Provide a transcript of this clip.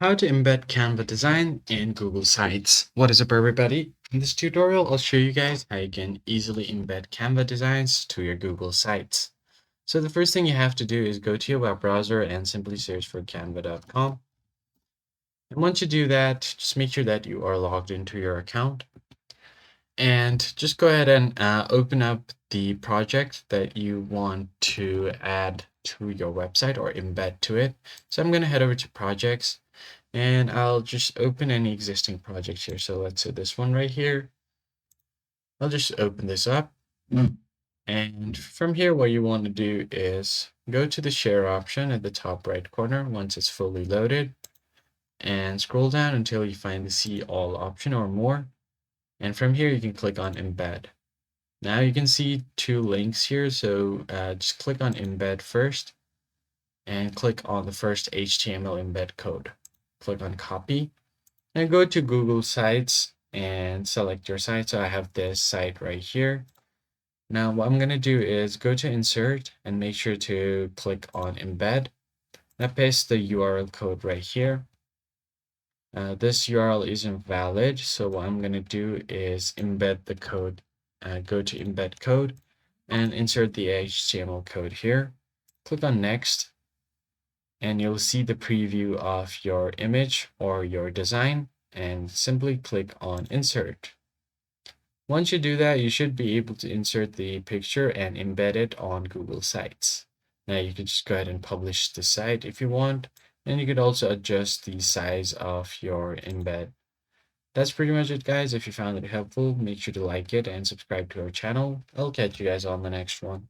How to embed Canva Design in Google Sites. What is up, everybody? In this tutorial, I'll show you guys how you can easily embed Canva designs to your Google Sites. So the first thing you have to do is go to your web browser and simply search for canva.com. And once you do that, just make sure that you are logged into your account. And just go ahead and open up the project that you want to add to your website or embed to it. So I'm going to head over to projects. And I'll just open any existing project here. So let's say this one right here. I'll just open this up. And from here, what you want to do is go to the share option at the top right corner once it's fully loaded and scroll down until you find the see all option or more. And from here, you can click on embed. Now you can see two links here. So just click on embed first and click on the first HTML embed code. Click on copy and go to Google Sites and select your site. So I have this site right here. Now what I'm going to do is go to insert and make sure to click on embed. Now paste the URL code right here. This URL isn't valid. So what I'm going to do is embed the code. Go to embed code and insert the HTML code here. Click on next. And you'll see the preview of your image or your design and simply click on insert. Once you do that, you should be able to insert the picture and embed it on Google Sites. Now you can just go ahead and publish the site if you want, and you could also adjust the size of your embed. That's pretty much it, guys. If you found it helpful, make sure to like it and subscribe to our channel. I'll catch you guys on the next one.